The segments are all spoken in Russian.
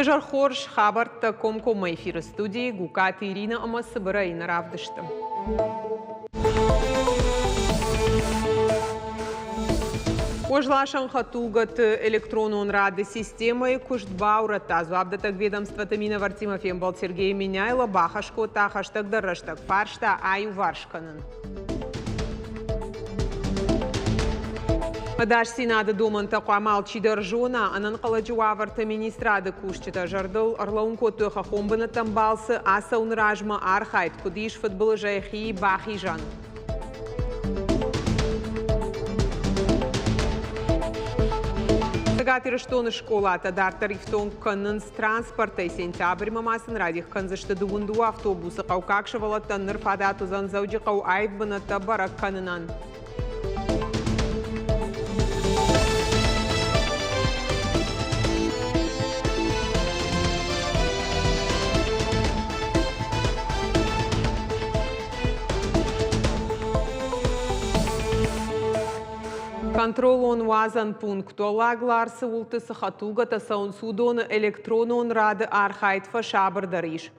Уйжар хорш хабарта комкома эфиры студии Гукат Ирина Амасыбыра и Наравдыштым. Ожлашан хатулгат электронон рады системой куштбаура тазу абдатак ведомствата мина Вартимов Ембал Сергей Миняйла бахашко тахаштак дараштак фаршта аю варшканын. Даш Сенада Думанта Қуамал Чидержона, анан қаладжуаварта министрады кушчета жардыл арлаунко төха хомбана тамбалсы аса унражма архайт кудиш футболы жайхи бахи жан. Сагатыры штоны школата дар тарифтон канын с транспорта и сентябрь мамасын радих канзышты дугунду автобусы қаукакшывала танныр фадату занзауджи қау айббына табарак канынан. Контролон вазан пункт олагларсы ултысы хатугата саунсудон электронон рады архайт фашабр дариш.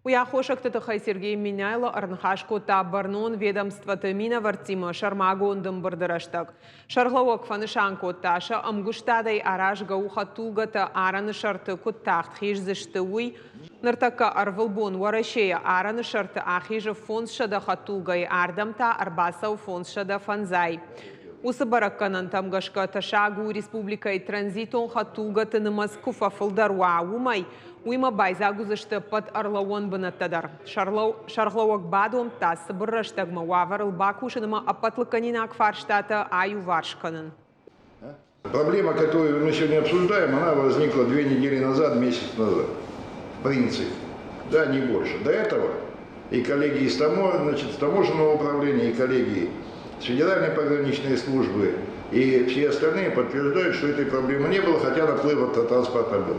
Уяхошак тытыхай Сергей Миняйло арнхашко табарнон ведомствата мина Вартима шармагон дымбырдыраштак. Шарлауак фанышанко таша амгуштадай араш гау хатугата араны шарты куттахт хижзышты уй. Нартака арвылбон варашея араны шарты ахижа фонс шада хатугай ардамта арбасау фонс шада фанзай. Усыбаракканан тамгашка ташагу республика и транзитон хатугаты нымаску фафылдаруа умай, уйма байзагузышты под арлауан бынаттадар. Шарлауак бадуам тас сыбырраштагма ваварыл бакушыныма апатлыканинак фарштата аю варшканын. Проблема, которую мы сегодня обсуждаем, она возникла 2 недели назад, месяц назад. В принципе. Да, не больше. До этого и коллеги из таможенного управления, и коллеги с Федеральной пограничной службы и все остальные подтверждают, что этой проблемы не было, хотя наплыв автотранспорта был.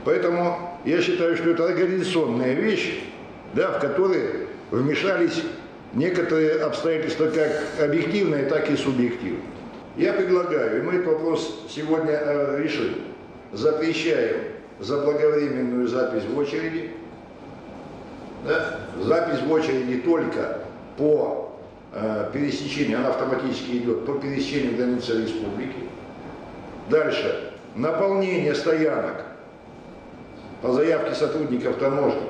Поэтому я считаю, что это организационная вещь, да, в которой вмешались некоторые обстоятельства как объективные, так и субъективные. Я предлагаю, и мы этот вопрос сегодня решим, запрещаем заблаговременную запись в очереди, да, запись в очереди только по пересечению, она автоматически идет по пересечению границы республики. Дальше. Наполнение стоянок по заявке сотрудников таможни.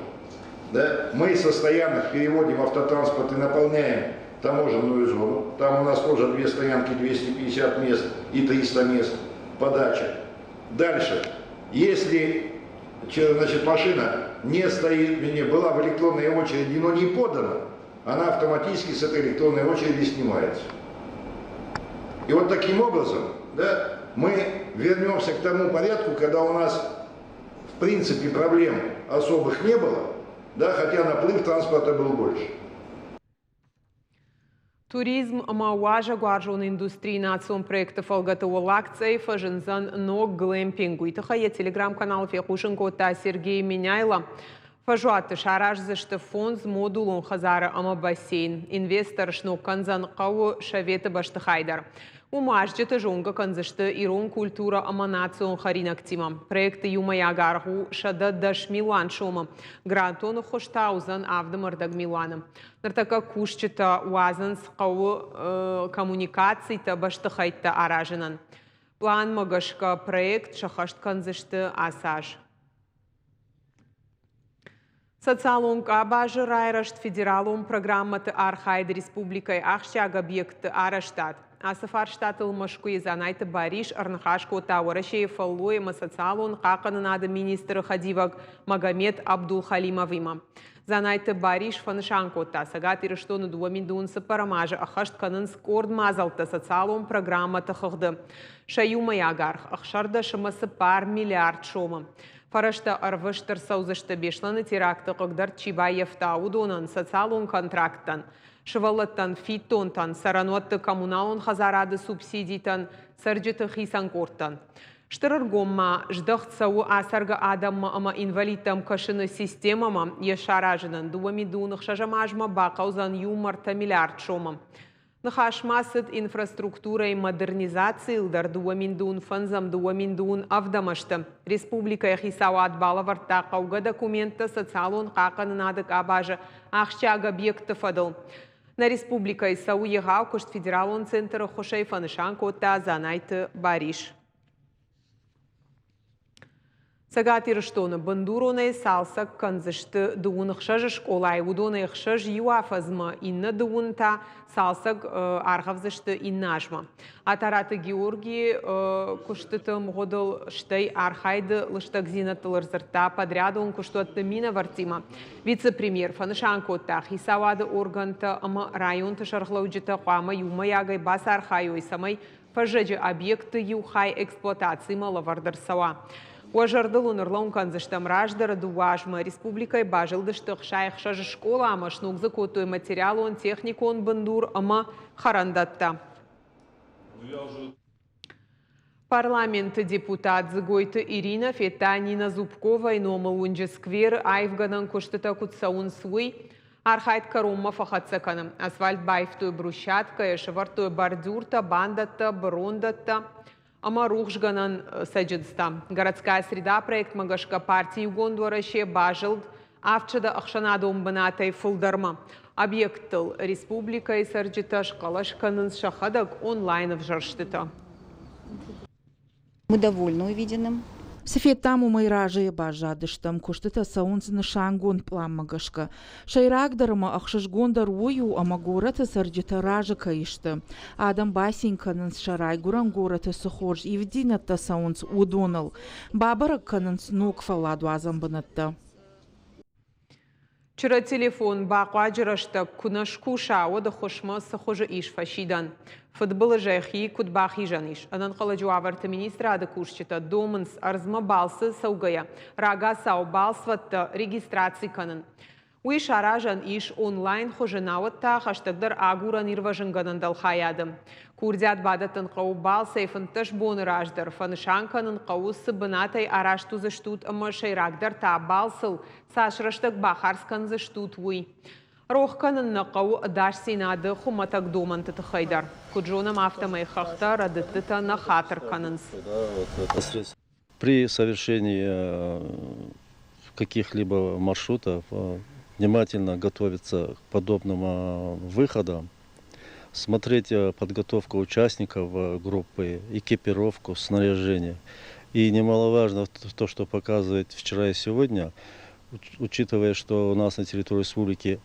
Да? Мы со стоянок переводим автотранспорт и наполняем таможенную зону. Там у нас тоже 2 стоянки, 250 мест и 300 мест подача. Дальше. Если машина не стоит, была в электронной очереди, но не подана, она автоматически с этой электронной очереди снимается. И вот таким образом, да, мы вернемся к тому порядку, когда у нас в принципе проблем особых не было, да, хотя наплыв транспорта был больше. Туризм мауажа гуаржон индустрии национ проектов алгатова акций фажинзан ног глэмпингу. И тахая телеграм-канал фехушенко та Сергей Миняйла. Фажуаты шараж зашты фонд модулон хазара ама бассейн. Инвестор шно канзан кау шавета башты хайдар. Умажджеты жонга канзашты ирон культура ама национ харинактима. Проекты юмаягаргу шада даш Милан шома. Грантону хоштаузан авдамардаг Милана. Нартака кушчета уазан с кау коммуникаций та башты хайта аражинан. План магашка проект шахашт канзашты асаж. Социалон кабажы райрашт федералон программаты архайды республикой ахшаг объекты араштат. Асафарштат ылмашку занайты бариш арнхашку тауарашей фаллуема социалон қақанынады министры Хадивак Магомед Абдулхалимовима. Занайты бариш фаншанкота сагат ирыштоны дуаминдунсы парамажы ахашт канын скорд мазалты социалон программаты хыгды. Шаюма ягарх ахшарда шымасы пар миллиард шома. Фарашта арвыштыр саузышты бешланы теракты қығдар Чибаев таудонын социалон контракттан. Шывалыттан фиттонтан, сарануатты коммуналон хазарады субсидийтан, сарджыты хисанкорттан. Штырыргомма, ждахцау асарга адамма ама инвалидтам кашыны системама ешаражынан дуамидунық шажамажма бақаузан юмарта миллиард шомам. Нахашмасыт инфраструктурой модернизации дуаминдун фанзам дуаминдун авдамашты. Республика хисауат балаварта қауға документті социалон қақынынадық абажы ақшаг объекті фадыл. На республика Исау егау күшт федералон центры хошай фанышан котта занайты бариш. Сагатир штоны бандуроны салса канзышты дуын хшажы школай удоны хшаж юафазма инна дуынта салсаг архавзышты иннажма. Атараты Георгий куштытым годыл штай архайды лыштак зинатылыр зырта подряду он куштуатты мина вартима. Вице-премьер фанышан котта хисавады органта ама районты шархлауджита қуама юма ягай бас архайой самай пажаджи объекты юхай эксплуатации малавардарсава. Уажардылу нұрлаун канзыштам раждары дуажма республикай бажылдыштық шайық шажы школа ама шнугзы котой материалон техникон бандур ама харандатта. Парламент депутат зыгойты Ирина Фетанина Зубкова и номал унжы сквер айвганан куштыта кутсаун суй архайт карумма фахатсаканым. Асфальт байфтой брусчатка, шевартой бордюрта, бандатта, брондатта. Ама рухшганан саджидста. Городская среда проект Магашка партии Гондуараще бажылд авчада ахшанадом банатай фулдарма. Объектыл республика и сарджита шкалашканын шахадак онлайн в жарштыта. Мы довольны увиденным. Сефетаму майражы бажадыштам куштыта саунцыны шангон пламмагашка. Шайрагдарыма ахшышгондар ою амагората сарджита ражы кайышты. Адам басинканын шарай гуран гората сухорж ивдинатта саунц удонал. Бабаракканын нокфаладу азамбанатта. Чыра телефон бақуаджырашта кунашку шауы хошма сахожы иш фашидан. Футболы жайхи кудбахи жаниш. Анан қаладжу аварты министра ады кушчита домынс арзма балсы саугая. Рага сау балсватта регистрации канын. Уиш аражан иш онлайн хожынауатта хаштагдар агуран ирважынганын далхаядым. Курдят бадатын қау бал сейфын таш боны раждар. Фанышанканын қау сыбынатай арашту заштут ама шайрагдар та балсыл сашраштаг бахарскан заштут уй. Рохканын на қау даш синады хуматак доманты тахайдар. Куджонам автомай хахта радыттыта на хатыр канынс. При совершении каких-либо маршрутов внимательно готовиться к подобным выходам, смотреть подготовку участников группы, экипировку, снаряжение. И немаловажно то, что показывает вчера и сегодня, учитывая, что у нас на территории республики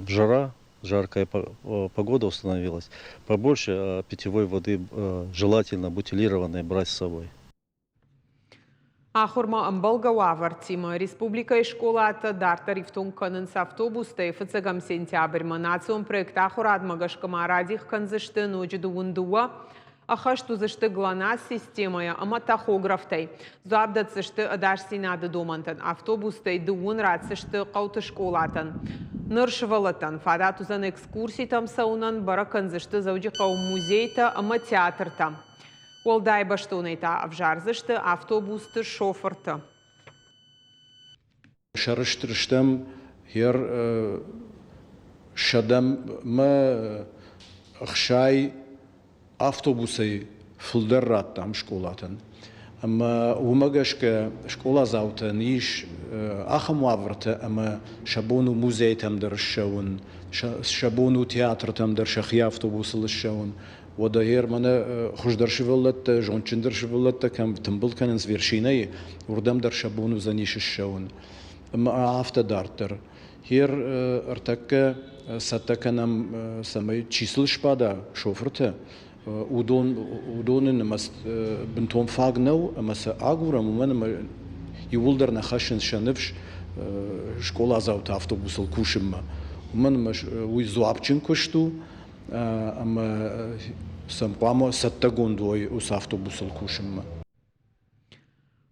жара, жаркая погода установилась, побольше питьевой воды желательно бутилированной брать с собой. Ахурма амбалгава вартима республика и школата дартар ифтун канынс автобус тайфыцагам сентябрь национ проект ахурад магашкама радих канзышты ночду ундуа ахашту зышты гланас системая ама тахографтай забдат зышты адаш синады домантан автобус тай дуун радсышты қауты школатан ныршывалатан фадатузан экскурсий там саунан бара канзышты зауджи қау музейта ама театрта. Олдай баштонайта авжарзышты автобусты шофырты. Шарыштырыштам хер шадам ма ахшай автобусы фулдерраттам школатан. Ама умагашка школа заута ниш ахам ваврта ама шабону музей там дыршаун, шабону театр там дыршахи автобусы лышаун. وده هير منا خوش درش ولت جونچن درش ولت كم تنبل كان زفيرشيني وردم درش بونو زنيش الشون اما عفت دارتر هير ارتك ستكنم سمي تشيسل شبادا شوفرته ودون نمس بنتوم فاغنو اما ساغورا من يولدر نخشن شنفش شكولا زاوت автобус الكوشم ومن مش ويزوابچن كشتو اما سمقامو ستغوندوي ус автобус الكوشم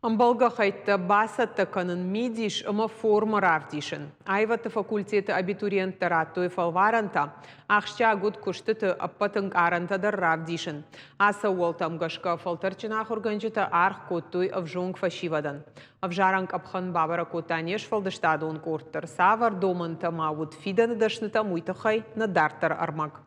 Амбалга хайта басатта канын мидиш ама форма равдишен. Айвата факультеты абитуриенттара той фалваранта, ахшча гуд куштыты аппатынг арантадар равдишен. Аса уолтам гашка фалтарчынах органжыта арх коттуй авжонг фашивадан. Авжаранг апхан бабара коттанеш фалдыштадон корттар. Савар доманта мауд фиданы дашныта муйтахай на дартар армак.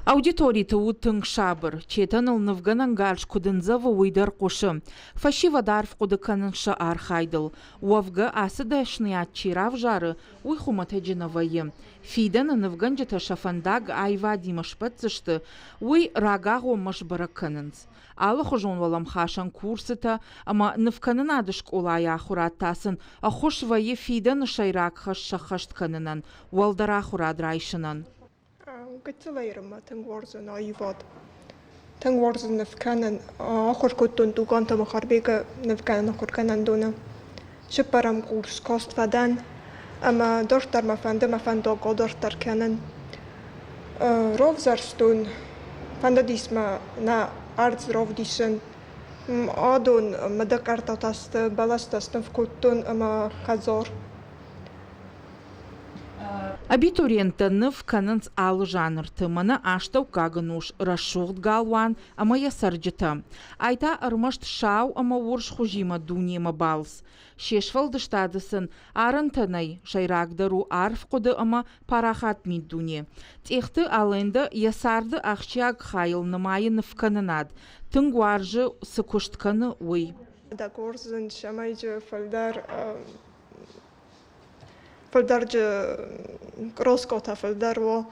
Аудиторията утынг шабыр, четаныл нывганан галш кудынзава уйдар қошы. Фашива дарф кудыканынша архайдыл. Уавга асыдашны атчирав жары уйхумата жинавайы. Фидан нывган жыта шафандаг айва димашпатзышты, уй рагағо машбараканынз. Алы хожон валам хашан курсыта, ама нывканын адышк олай ахураттасын, ахош вайы фидан шайрак хаш шахашт канынан, уалдар ахурад райшынан. Гыцылайрыма тыңворзын айвад. Тыңворзын нывканын ахуркуттун туганта махарбега нывканын ахурканан дуна. Шыпарам курс костфадан, ама дорттар мафандого дорттар канын. Ровзарстун, фандадисма на арц ровдишын. Адун мадакартатасты баластастын вкуттун ама казор. Абитуриента нывканынц алы жанр тыманы аштау кагынуш расшуғд галуан ама ясарджыта. Айта ырмашт шау ама урш хужима дунема балс. Шешвалды штадысын арантанай шайрагдару арф қуды ама парахат мид дуне. Техты алынды ясарды ахчаг хайыл нымайы нывканынад. Тынгуаржы сыкуштканы уй. Да горзын шамайжы Фальдарджи Роскота Фальдарво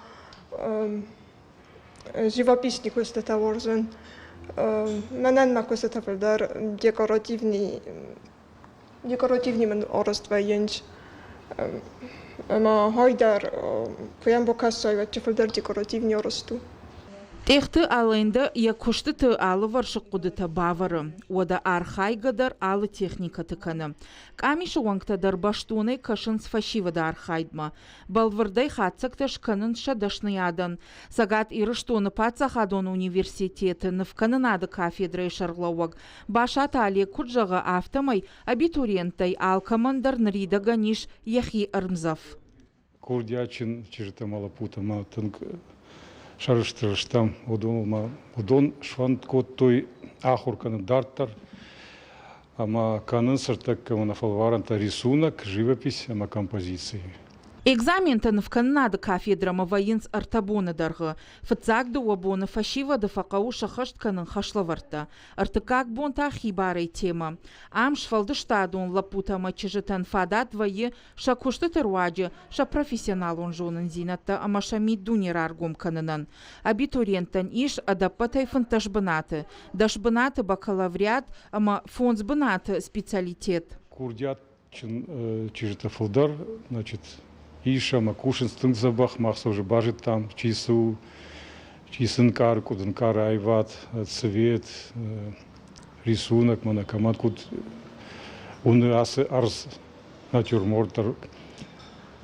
живописник кустата ворзен. Менен ма кустата Фальдар декоративни мен ороства янч. Ама хайдар поям бокасой ваче Фальдар декоративни оросту. Техты алынды якушты алы варшық құдыта бавары, ода архайгадар алы техника тыканы. Камиші оңқтадар баштуны кашынс фашивада архайдма. Балвырдай хатсакта шканын шадашны ядан. Сагат ирыштуны пацахадон университеті нывканын ады кафедрай шарлауаг. Башат али куджаға автомай абитуриенттай алкамандар нридага ниш яхи армзав. Курдячин чижта малапутама тынк шарыштырыштам удон швант коттой ахурканы дарттар, ама канын сыртак на фалваранта рисунок, живопись, ама композиции. Экзаментаны в Канады кафедрама воинс артабоны дарғы. Фыцагды уабоны фашивады фақау шахаштканын хашлаварта. Артыкак бонта хибарай тема. Ам швалды штадун лапутама чижытан фадат вайы шакушты тыруаджы, ша профессионал он жонын зинатта, ама шамид дунер аргум канынан. Абитуриенттан иш адапатай фантажбынаты. Дашбынаты бакалавриат, ама фонсбынаты специалитет. Курдят чижыта фылдар, значит, Иша, макушин стынк забах, махса уже бажит там, чису, чисынкар, кудынкар, айват, цвет, рисунок, манакамат, куд уны асы арз натюрмортар,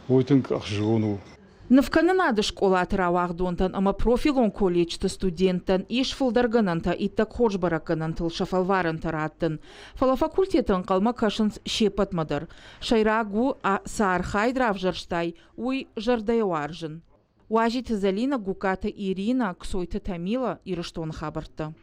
ойтынк ахжону. Нывканынады школа атырауағдонтан, ама профилон колледжті студенттан иш фылдарғананта иттак хожбараканан тылшафалварын тараттын. Фалафакультетін қалма кашынс шепатмадар. Шайрагу саархайдрав жарштай, уй жардай уаржын. Уажиті Залина Гуката Ирина Ксойты Тамила ирыштон хабарты.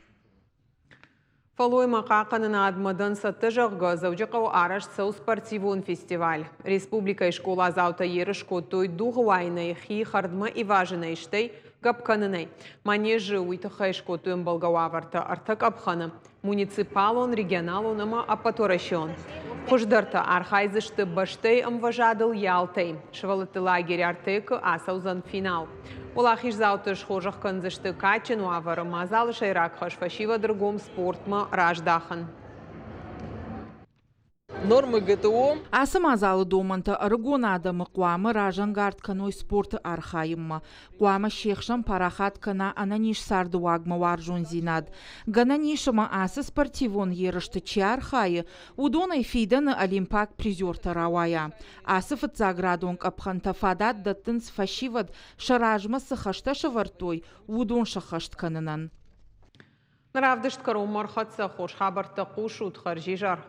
Фалойма қақынын адмадан сатты жағғы заужықау араш сау спортивон фестиваль. Республика школа заута ерішко той дуғуайны хи хардма и важыны іштай гапқанынай. Манежы уйтыға шко тойын балгауаварты артық апханы. Муниципалон, регионалон ама апаторашон. Құждарты архайзышты баштай амважадыл ялтай. Шывалыты лагерь артықы асаузан финал. Олахиш заутыш хожах канзышты качын уавары мазалы шайрак хаш фашива другом спортма раждахан. Нормы ГТО. Асым азалы доманта аргонада мықуамы ражангард каной спорты архайымма. Қуамы шекшам парахат кана ананиш сарды уагма варжон зинад. Гананишыма асы спортивон ерышты чи архайы, удонай фиданы олимпак призерта рауая. Асы фыцаградонг апханта фадат даттынс фашивад шаражма сыхашта шавартой, удон шахашт канынан. Наравдышт кару мархатса хош хабарта кушут харжижар.